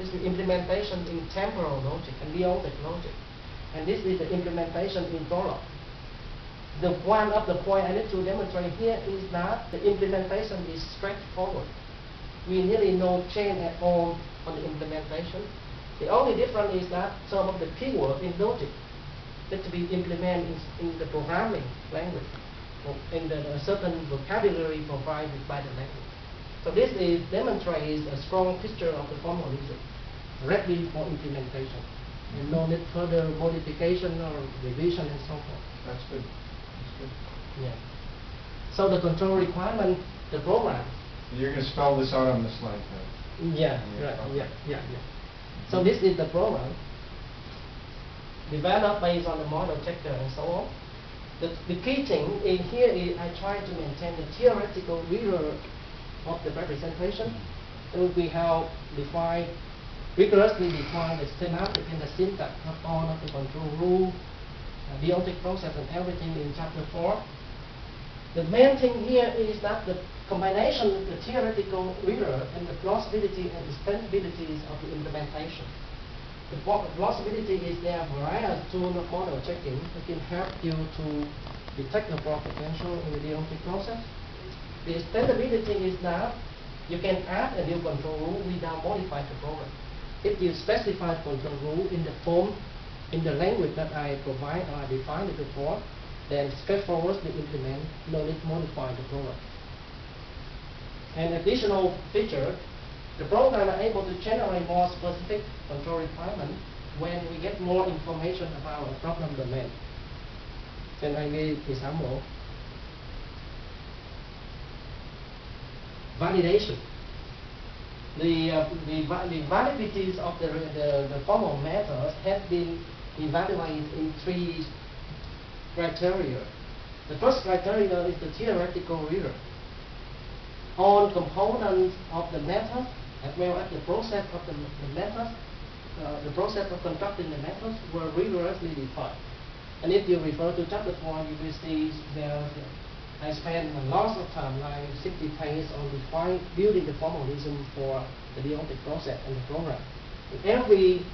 This is the implementation in temporal logic and deontic logic. And this is the implementation in prolog. The one of the point I need to demonstrate here is that the implementation is straightforward. We nearly no change at all on the implementation. The only difference is that some of the keywords in logic need to be implemented in the programming language, or in the certain vocabulary provided by the language. So this demonstrates a strong picture of the formalism, ready for implementation, and no need further modification or revision and so forth. That's good. That's good. Yeah. So the control requirement, the program. You're going to spell this out on the slide, right? Yeah, right. Yeah. So this is the program developed based on the model checker and so on. The key thing in here is I try to maintain the theoretical rigor of the representation. So we have rigorously defined the semantic and the syntax of all of the control rule, deontic process and everything in chapter 4. The main thing here is that the combination of the theoretical rigor and the plausibility and extensibilities of the implementation. The plausibility is there are various tools of model checking that can help you to detect the fraud potential in the deontic process. The extensibility is that you can add a new control rule without modifying the program. If you specify control rule in the form, in the language that I provide or I defined it before, then straightforwardly implement, no need to modify the program. An additional feature, the program are able to generate more specific control requirements when we get more information about a problem domain. Then I give example. Validation. The validities of the formal methods have been evaluated in 3 criteria. The first criteria is the theoretical rigor. All components of the method, as well as the process of the method, the process of constructing the methods were rigorously defined. And if you refer to chapter 4, you will see I spent a lot of time, like 60 pages, on building the formalism for the deontic process and the program. In every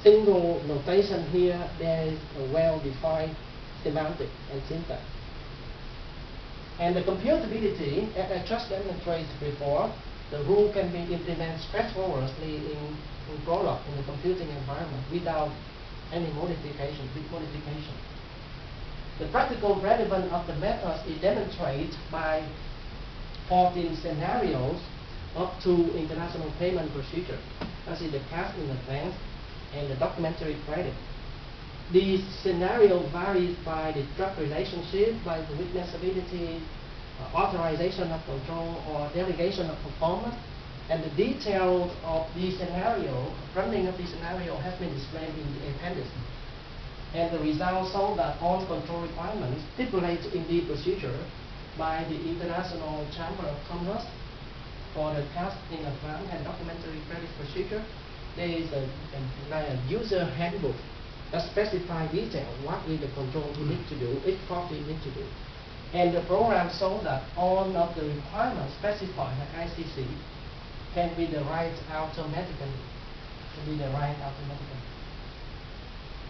single notation here, there is a well-defined semantic and syntax. And the computability, as I just demonstrated before, the rule can be implemented straightforwardly in prolog, in the computing environment, without any modification, with modification. The practical relevance of the methods is demonstrated by 14 scenarios up to international payment procedure. That is the cash in advance and the documentary credit. These scenarios vary by the drug relationship, by the witnessability, authorization of control, or delegation of performance. And the details of these scenarios, running of these scenarios, has been displayed in the appendix. And the results show that all control requirements stipulated in the procedure by the International Chamber of Commerce for the cash in advance and documentary credit procedure. There is a user handbook that specifies detail what is the control you need to do, each copy you need to do. And the program shows that all of the requirements specified by ICC can be derived automatically.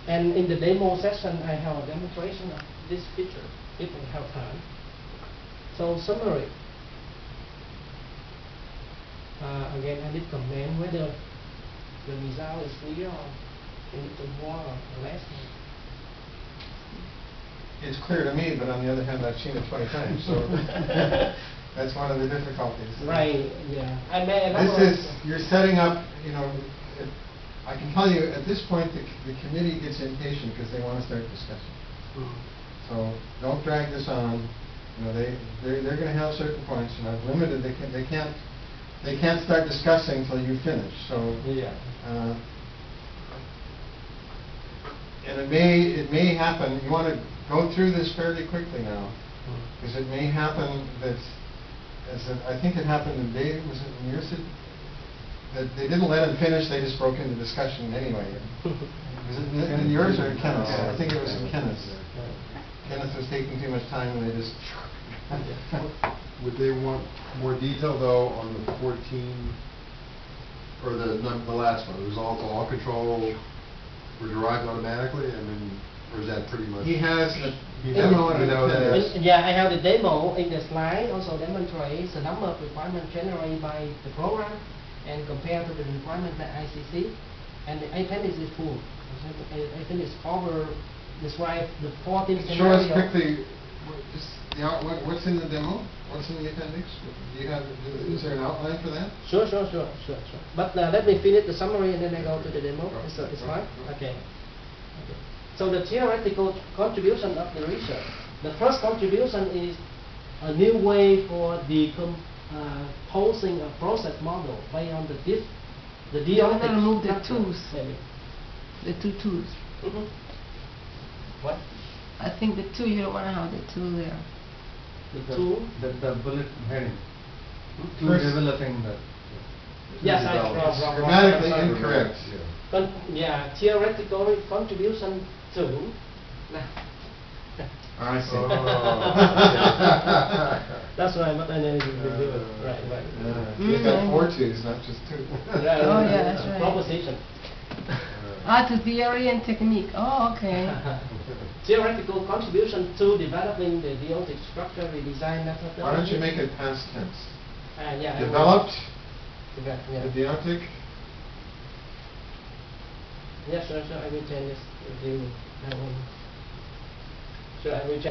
And in the demo session, I have a demonstration of this feature, if we have time. So summary. Again, I did comment whether the result is clear or you need to more or less. It's clear to me, but on the other hand, I've seen it 20 times, so that's one of the difficulties. Right, yeah. You're setting up, I can tell you at this point the committee gets impatient because they want to start discussing. So don't drag this on. They're going to have certain points, and I've limited. They can't start discussing until you finish. So yeah. And it may happen. You want to go through this fairly quickly now, because it may happen that, I think it happened in Dave. Was it in your city? That they didn't let him finish, they just broke into discussion anyway. Was it in yours or in Kenneth's? I think it was in Kenneth's. Kenneth was taking too much time and they just... Would they want more detail though on the 14 or the last one, the results all control were derived automatically? I mean, or is that pretty much? He has a In demo the- in know that appendix. is. Yeah, I have the demo in the slide, also demonstrates the number of requirements generated by the program and compared to the requirement by ICC. And the appendix is full. The appendix cover describe the 14 Show us scenarios. quickly, what's in the demo? What's in the appendix? Do you have, is there an outline for that? Sure. But let me finish the summary and then I go to the demo. Go. It's Go. fine? Go. Okay. So the theoretical contribution of the research. The first contribution is a new way for posing a process model based on the You want dialectic to remove the structure. tools, Maybe. the two tools. Mhm. What? I think the two, you don't want to have the two there. The tool? The bullet heading. To First- developing the. Yes, development. wrong. Grammatically Sorry. incorrect. Yeah, theoretical contribution to. I see. Oh. That's right, but I never did do it. Right. You've got 4 twos, not just 2. Oh, yeah, that's right. Proposition. To theory and technique. Oh, okay. Theoretical contribution to developing the deotic structure redesign methodology. Why don't you make it past tense? Yeah, I will. Developed Yeah. the deotic. Yeah, sure. I will change this. That one. Sure, I will change.